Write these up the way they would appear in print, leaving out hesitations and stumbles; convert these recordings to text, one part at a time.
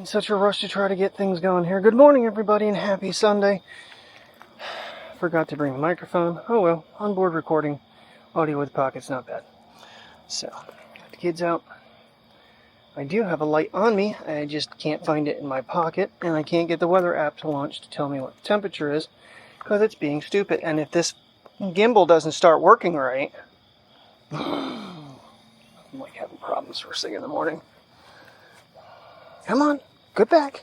In such a rush to try to get things going here. Good morning, everybody, and happy Sunday. Forgot to bring the microphone. Oh well, onboard recording. Audio with Pocket's not bad. So, got the kids out. I do have a light on me. I just can't find it in my pocket, and I can't get the weather app to launch to tell me what the temperature is, because it's being stupid. And if this gimbal doesn't start working right, I'm like having problems first thing in the morning. Come on, get back.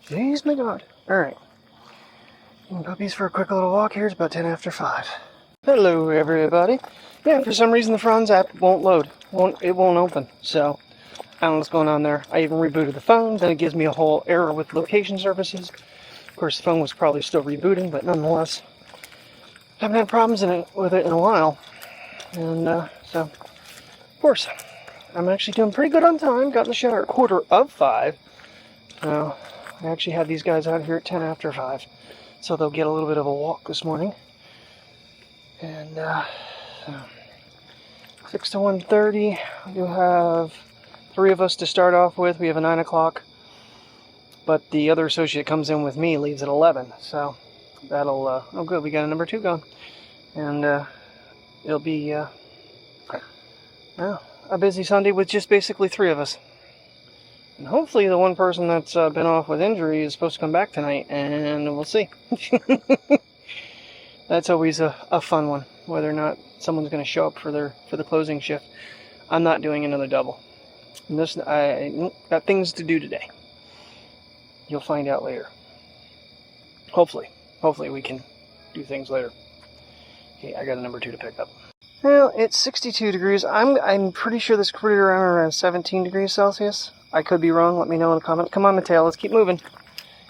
Jeez, my God. Alright. Puppies for a quick little walk here. It's about 10 after 5. Hello, everybody. Yeah, for some reason the Franz app won't load. It won't open. So, I don't know what's going on there. I even rebooted the phone. Then it gives me a whole error with location services. Of course, the phone was probably still rebooting, but nonetheless, I haven't had problems with it in a while. And, so, of course, I'm actually doing pretty good on time. Got in the shower at 4:45. I actually had these guys out here at 10 after 5. So they'll get a little bit of a walk this morning. And, 6 to 1:30. We do have 3 of us to start off with. We have a 9 o'clock. But the other associate comes in with me, leaves at 11. So that'll, oh good, we got a number 2 going. And, it'll be, well, a busy Sunday with just basically 3 of us. And hopefully the one person that's been off with injury is supposed to come back tonight, and we'll see. That's always a fun one, whether or not someone's going to show up for the closing shift. I'm not doing another double. And I got things to do today. You'll find out later. Hopefully we can do things later. Okay, I got a number 2 to pick up. Well, it's 62 degrees. I'm pretty sure this could be around 17 degrees Celsius. I could be wrong. Let me know in the comments. Come on, Mateo. Let's keep moving.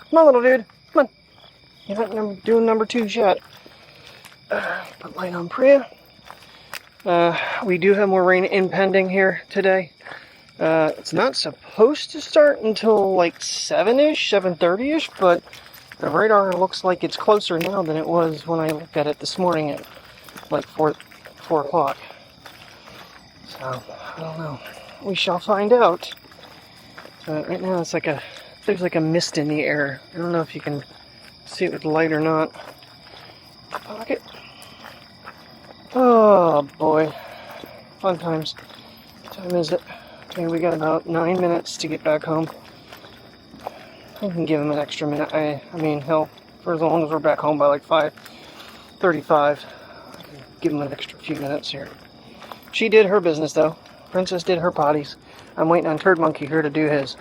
Come on, little dude. Come on. You're not doing number 2 yet. Put light on Priya. We do have more rain impending here today. It's not supposed to start until like 7-ish, 7:30-ish, but the radar looks like it's closer now than it was when I looked at it this morning at like 4 o'clock. So, I don't know. We shall find out. Right now it's there's like a mist in the air. I don't know if you can see it with the light or not. Pocket. Oh boy. Fun times. What time is it? Okay, we got about 9 minutes to get back home. I can give him an extra minute. I mean, hell, for as long as we're back home by like 5:35. Give him an extra few minutes here. She did her business though. Princess did her potties. I'm waiting on Turd Monkey here to do his.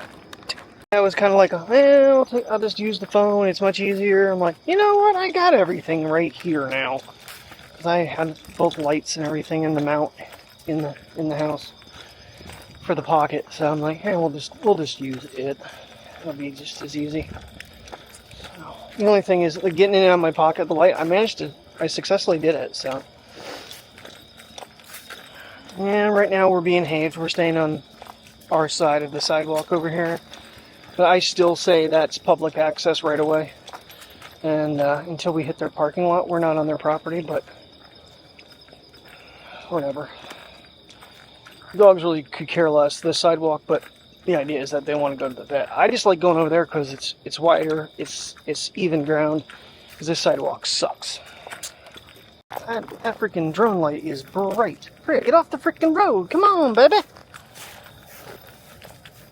I was kind of like, well, I'll just use the phone. It's much easier. I'm like, you know what? I got everything right here now. Because I had both lights and everything in the mount in the house for the Pocket. So I'm like, hey, we'll just use it. It'll be just as easy. So, the only thing is like, getting it out of my pocket, the light. I successfully did it. So. And right now we're being haved. We're staying on our side of the sidewalk over here. But I still say that's public access right away. And until we hit their parking lot, we're not on their property, but whatever. Dogs really could care less, the sidewalk, but the idea is that they want to go to the vet. I just like going over there because it's wider, it's even ground, because this sidewalk sucks. That freaking drone light is bright. Get off the freaking road. Come on, baby.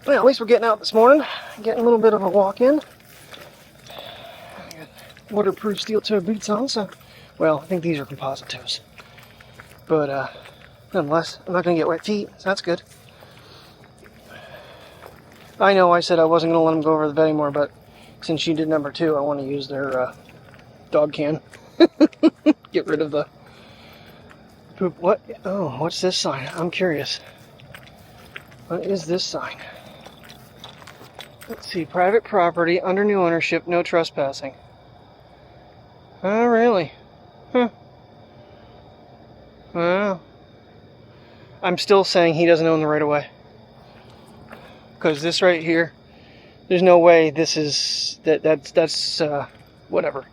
Well, at least we're getting out this morning. Getting a little bit of a walk in. I got waterproof steel-toe boots on, so... Well, I think these are composite toes. But, nonetheless, I'm not going to get wet feet, so that's good. I know I said I wasn't going to let them go over the vet anymore, but since she did number 2, I want to use their, dog can. Get rid of the poop. What? Oh, what's this sign? I'm curious. What is this sign? Let's see. Private property, under new ownership, no trespassing. Oh, really? Huh. Well, I'm still saying he doesn't own the right of way. Because this right here, there's no way this is... That's whatever.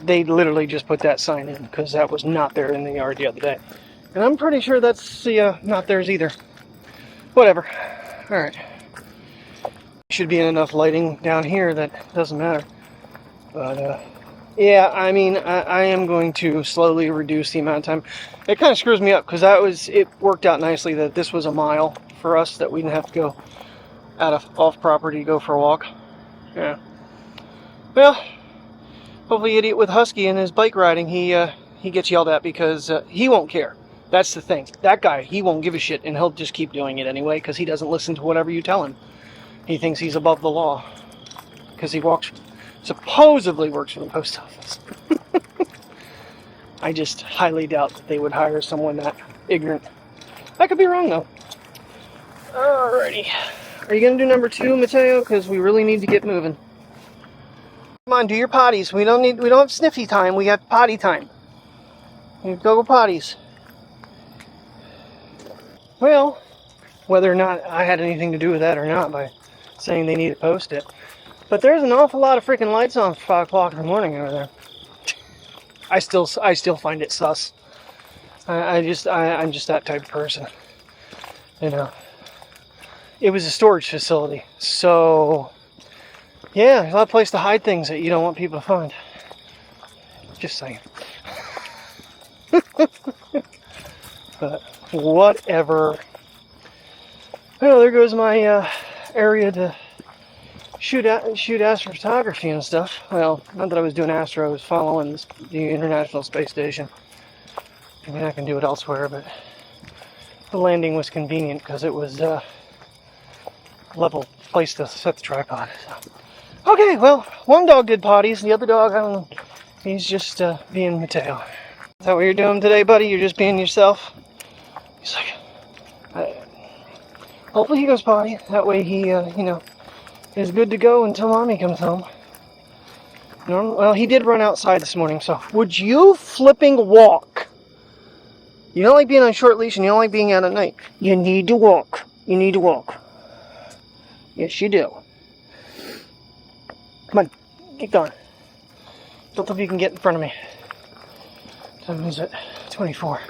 They literally just put that sign in because that was not there in the yard the other day. And I'm pretty sure that's not theirs either. Whatever. Alright. Should be enough lighting down here that doesn't matter. But, yeah, I mean, I am going to slowly reduce the amount of time. It kind of screws me up, because it worked out nicely that this was a mile for us, that we didn't have to go off property to go for a walk. Yeah. Well, hopefully Idiot with Husky and his bike riding, he gets yelled at because he won't care. That's the thing. That guy, he won't give a shit, and he'll just keep doing it anyway because he doesn't listen to whatever you tell him. He thinks he's above the law because he supposedly works for the post office. I just highly doubt that they would hire someone that ignorant. I could be wrong, though. Alrighty. Are you going to do number 2, Mateo? Because we really need to get moving. Come on, do your potties. We don't have sniffy time. We got potty time. You go potties. Well, whether or not I had anything to do with that or not by saying they need to post it. But there's an awful lot of freaking lights on for 5 o'clock in the morning over there. I still find it sus. I'm just that type of person. You know. It was a storage facility, so yeah, there's a lot of place to hide things that you don't want people to find. Just saying. But whatever. Well, there goes my area to shoot astrophotography and stuff. Well, not that I was doing astro, I was following the International Space Station. I mean, I can do it elsewhere, but the landing was convenient because it was level place to set the tripod. So. Okay, well, one dog did potties, the other dog, I don't know, he's just being Mateo. Is that what you're doing today, buddy? You're just being yourself? He's like, hopefully he goes potty. That way he, is good to go until mommy comes home. Well, he did run outside this morning, so would you flipping walk? You don't like being on short leash and you don't like being out at night. You need to walk. You need to walk. Yes, you do. Come on, get going. Don't know if you can get in front of me. Time is at 24.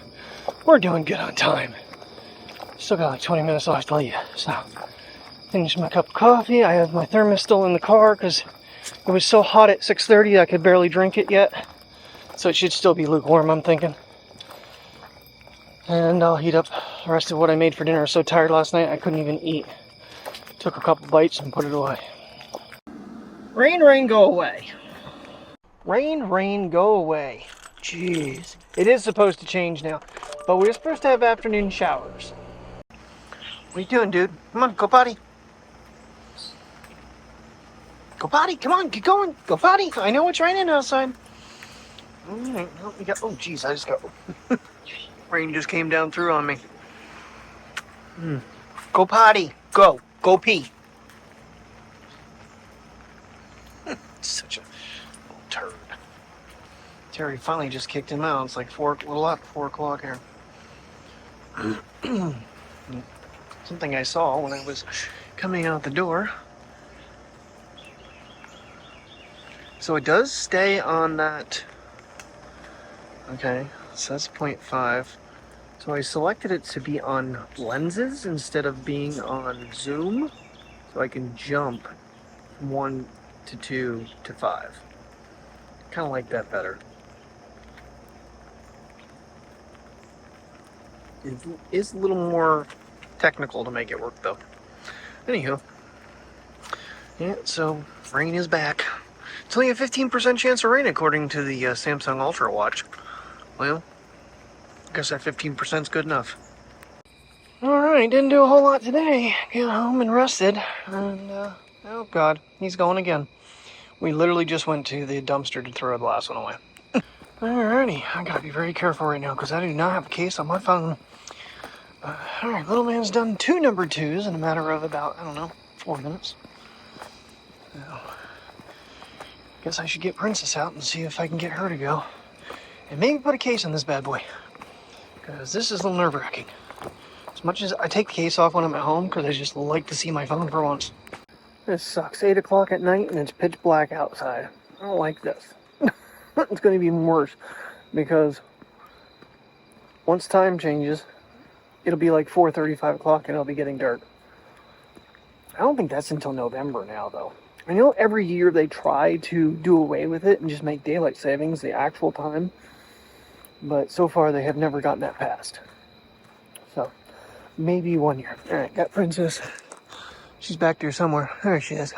We're doing good on time. Still got like 20 minutes left to leave. So, finished my cup of coffee. I have my thermos still in the car because it was so hot at 6:30 I could barely drink it yet. So it should still be lukewarm, I'm thinking. And I'll heat up the rest of what I made for dinner. I was so tired last night I couldn't even eat. Took a couple bites and put it away. Rain, go away. Rain, go away. Jeez. It is supposed to change now, but we're supposed to have afternoon showers. What are you doing, dude? Come on, go potty. Go potty, come on, get going. Go potty. I know it's raining outside. Alright, oh jeez, I just got... Rain just came down through on me. Go potty. Go pee. Such a little turd. Terry finally just kicked him out. It's like 4 o'clock here. Something I saw when I was coming out the door. So it does stay on that. Okay, so that's 0.5. So I selected it to be on lenses instead of being on zoom. So I can jump from 1 to 2 to 5. Kind of like that better. It is a little more technical to make it work though. Anywho. Yeah, so rain is back. It's only a 15% chance of rain according to the Samsung Ultra watch. Well, I guess that 15% is good enough. Alright, didn't do a whole lot today. Got home and rested. And, oh god, he's going again. We literally just went to the dumpster to throw the last one away. Alrighty, I gotta be very careful right now because I do not have a case on my phone. Alright, little man's done 2 number 2s in a matter of about, 4 minutes. So, guess I should get Princess out and see if I can get her to go. And maybe put a case on this bad boy. Because this is a little nerve-wracking. As much as I take the case off when I'm at home because I just like to see my phone for once. This sucks. 8 o'clock at night and it's pitch black outside. I don't like this. It's going to be even worse because once time changes, it'll be like 4:30, 5 o'clock and it'll be getting dark. don't think that's until November now, though. I know every year they try to do away with it and just make daylight savings the actual time, but so far they have never gotten that passed. So, maybe 1 year. Alright, got Princess. She's back there somewhere. There she is.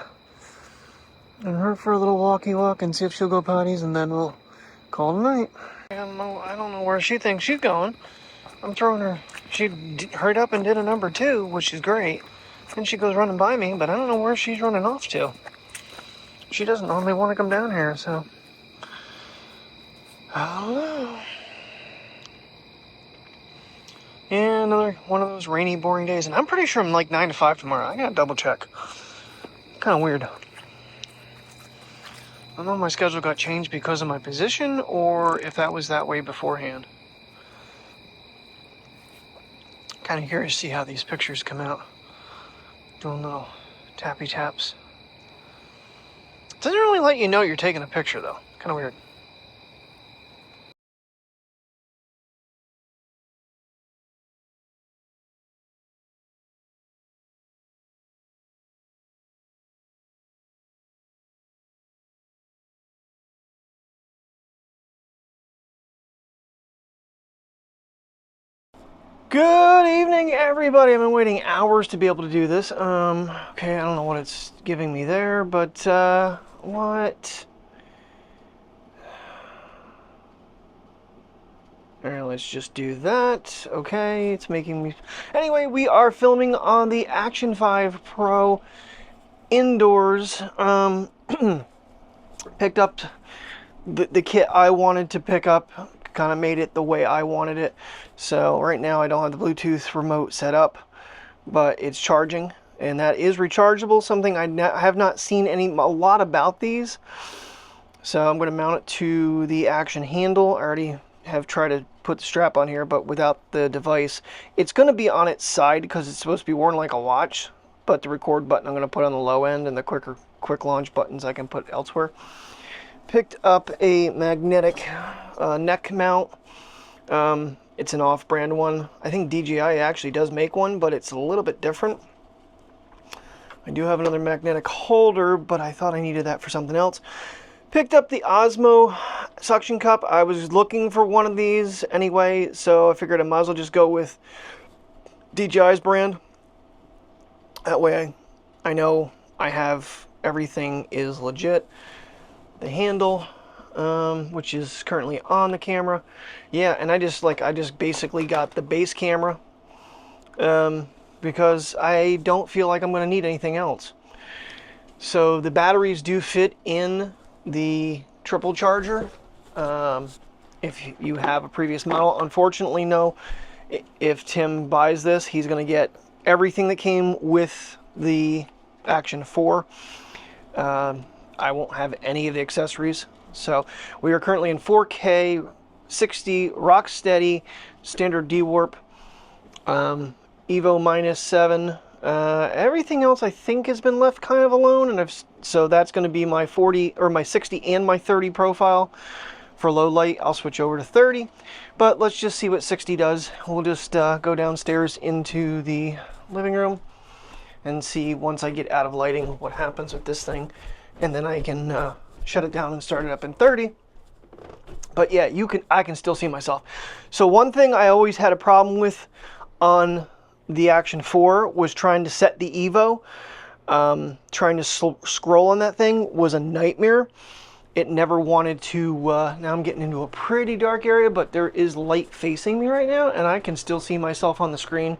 And her for a little walk and see if she'll go potties, and then we'll call it a night. I don't know where she thinks she's going. I'm throwing her. She hurried up and did a number 2, which is great. Then she goes running by me, but I don't know where she's running off to. She doesn't normally want to come down here, so I don't know. Yeah, another one of those rainy, boring days. And I'm pretty sure I'm like 9 to 5 tomorrow. I gotta double check. Kind of weird. I don't know if my schedule got changed because of my position or if that was that way beforehand. Kind of curious to see how these pictures come out. Doing little tappy taps. Doesn't really let you know you're taking a picture though. Kind of weird. Good evening, everybody. I've been waiting hours to be able to do this. Okay, I don't know what it's giving me there, but, what? Alright, let's just do that. Okay, it's making me... Anyway, we are filming on the Action 5 Pro indoors. Picked up the kit I wanted to pick up. Kind of made it the way I wanted it. So right now I don't have the Bluetooth remote set up, but it's charging, and that is rechargeable, something I have not seen a lot about these. So I'm going to mount it to the Action handle. I already have tried to put the strap on here, but without the device. It's going to be on its side because it's supposed to be worn like a watch, but the record button I'm going to put on the low end, and the quick launch buttons I can put elsewhere. Picked up a magnetic neck mount. It's an off-brand one. I think DJI actually does make one, but it's a little bit different. I do have another magnetic holder, but I thought I needed that for something else. Picked up the Osmo suction cup. I was looking for one of these anyway, so I figured I might as well just go with DJI's brand. That way I know I have everything is legit. The handle, which is currently on the camera. Yeah, and I just basically got the base camera because I don't feel like I'm going to need anything else. So the batteries do fit in the triple charger. If you have a previous model, unfortunately, no. If Tim buys this, he's going to get everything that came with the Action 4. I won't have any of the accessories. So we are currently in 4K, 60, rock steady, standard D-warp, Evo -7. Everything else I think has been left kind of alone, and so that's going to be my 40 or my 60 and my 30 profile. For low light, I'll switch over to 30, but let's just see what 60 does. We'll just go downstairs into the living room and see once I get out of lighting what happens with this thing. And then I can shut it down and start it up in 30. But yeah, I can still see myself. So one thing I always had a problem with on the Action 4 was trying to set the Evo. Trying to scroll on that thing was a nightmare. It never wanted to, now I'm getting into a pretty dark area, but there is light facing me right now, and I can still see myself on the screen.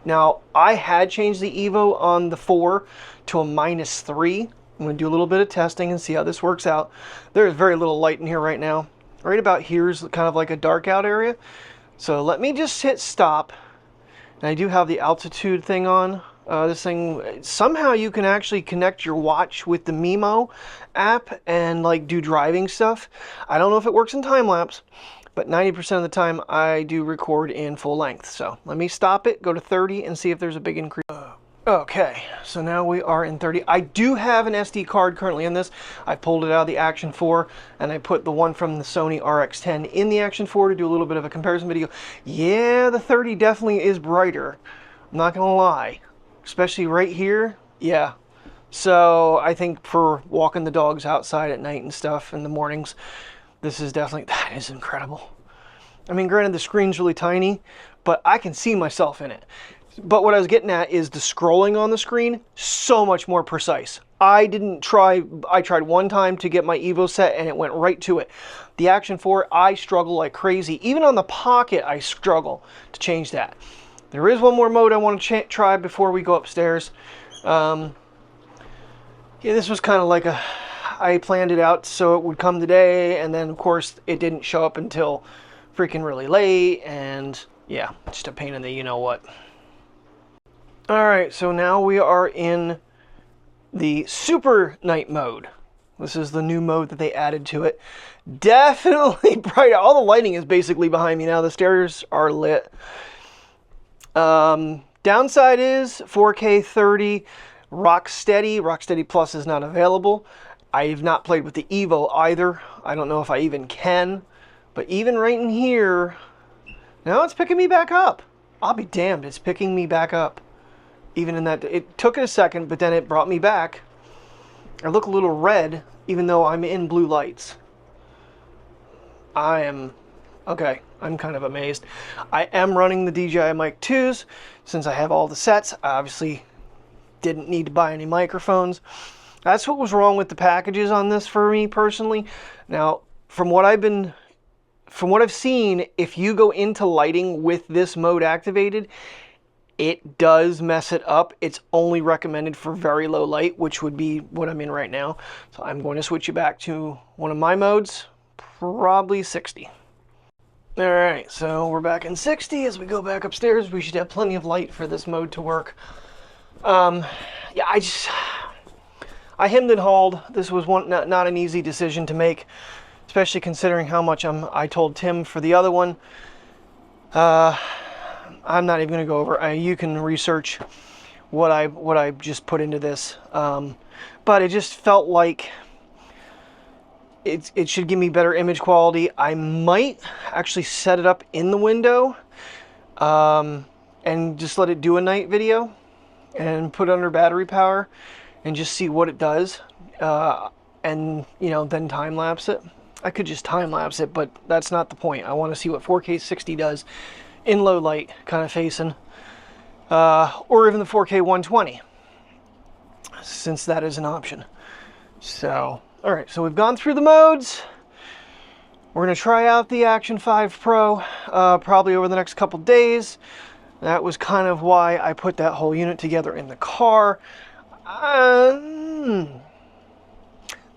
Now, I had changed the Evo on the 4 to a -3. I'm going to do a little bit of testing and see how this works out. There is very little light in here right now. Right about here is kind of like a dark out area. So let me just hit stop. And I do have the altitude thing on. This thing, somehow you can actually connect your watch with the Mimo app and like do driving stuff. I don't know if it works in time lapse, but 90% of the time I do record in full length. So let me stop it, go to 30 and see if there's a big increase. Okay, so now we are in 30. I do have an SD card currently in this. I pulled it out of the Action 4 and I put the one from the Sony RX10 in the Action 4 to do a little bit of a comparison video. Yeah, the 30 definitely is brighter. I'm not gonna lie. Especially right here. Yeah. So I think for walking the dogs outside at night and stuff in the mornings, this is definitely, that is incredible. I mean, granted, the screen's really tiny, but I can see myself in it. But what I was getting at is the scrolling on the screen, so much more precise. I tried one time to get my Evo set and it went right to it. The Action 4, I struggle like crazy. Even on the Pocket, I struggle to change that. There is one more mode I want to try before we go upstairs. Yeah, this was kind of like I planned it out so it would come today, and then of course it didn't show up until freaking really late, and yeah, just a pain in the you-know-what. Alright, so now we are in the Super Night mode. This is the new mode that they added to it. Definitely bright. All the lighting is basically behind me now. The stairs are lit. Downside is 4K 30, Rocksteady. Rocksteady Plus is not available. I've not played with the Evo either. I don't know if I even can. But even right in here, now it's picking me back up. I'll be damned, it's picking me back up. Even in that, it took it a second, but then it brought me back. I look a little red, even though I'm in blue lights. Okay, I'm kind of amazed. I am running the DJI Mic 2s, since I have all the sets. I obviously didn't need to buy any microphones. That's what was wrong with the packages on this for me personally. Now, from what I've seen, if you go into lighting with this mode activated, it does mess it up. It's only recommended for very low light, which would be what I'm in right now. So I'm going to switch you back to one of my modes, probably 60. All right, so we're back in 60. As we go back upstairs, we should have plenty of light for this mode to work. Yeah, I hemmed and hawed. This was not an easy decision to make, especially considering how much I told Tim for the other one. I'm not even going to go over. You can research what I just put into this, but it just felt like it should give me better image quality. I might actually set it up in the window and just let it do a night video and put it under battery power and just see what it does, and then time lapse it. I could just time lapse it, but that's not the point. I want to see what 4K 60 does in low light, kind of facing, or even the 4K 120, since that is an option. So, all right, so we've gone through the modes. We're going to try out the Action 5 Pro probably over the next couple days. That was kind of why I put that whole unit together in the car. The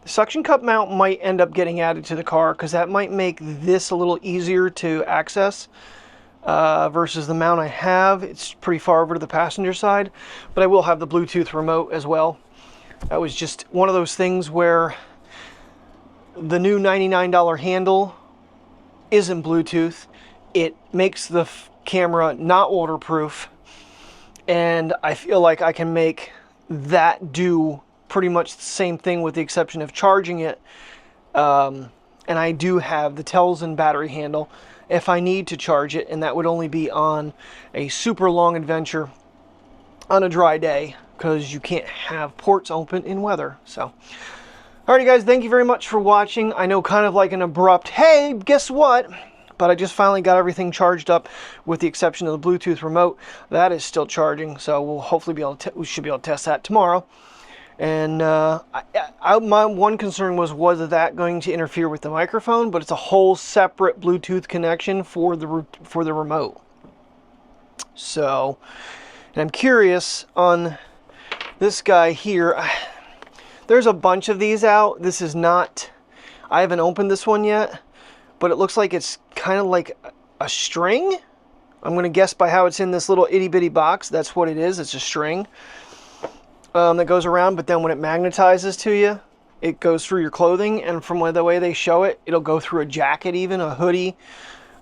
suction cup mount might end up getting added to the car, because that might make this a little easier to access versus the mount I have. It's pretty far over to the passenger side, but I will have the Bluetooth remote as well. That was just one of those things where the new $99 handle isn't Bluetooth. It makes the camera not waterproof, and I feel like I can make that do pretty much the same thing with the exception of charging it. And I do have the Telsen battery handle if I need to charge it, and that would only be on a super long adventure on a dry day, because you can't have ports open in weather. So alrighty guys, thank you very much for watching. I know, kind of like an abrupt, hey, guess what? But I just finally got everything charged up with the exception of the Bluetooth remote. That is still charging, so we'll hopefully we should be able to test that tomorrow. And my one concern was that going to interfere with the microphone? But it's a whole separate Bluetooth connection for the remote. So, and I'm curious on this guy here. There's a bunch of these out. This is not, I haven't opened this one yet, but it looks like it's kind of like a string. I'm going to guess by how it's in this little itty bitty box. That's what it is. It's a string that goes around, but then when it magnetizes to you, it goes through your clothing, and from the way they show it, it'll go through a jacket, even a hoodie.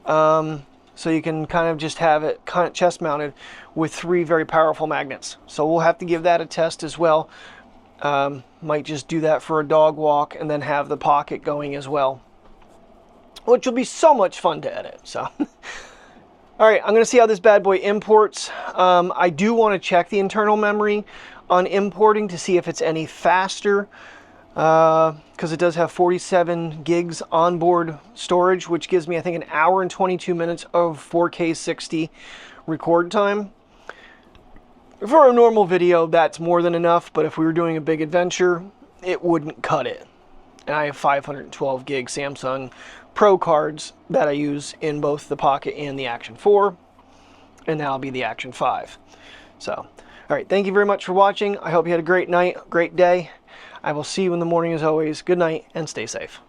So you can kind of just have it kind of chest mounted with 3 very powerful magnets. So we'll have to give that a test as well. Might just do that for a dog walk and then have the Pocket going as well, which will be so much fun to edit. So all right, I'm going to see how this bad boy imports. I do want to check the internal memory on importing to see if it's any faster, because it does have 47 gigs onboard storage, which gives me, I think, an hour and 22 minutes of 4K 60 record time. For a normal video, that's more than enough, but if we were doing a big adventure, it wouldn't cut it. And I have 512 gig Samsung Pro cards that I use in both the Pocket and the Action 4, and that'll be the Action 5. So, all right, thank you very much for watching. I hope you had a great night, great day. I will see you in the morning as always. Good night, and stay safe.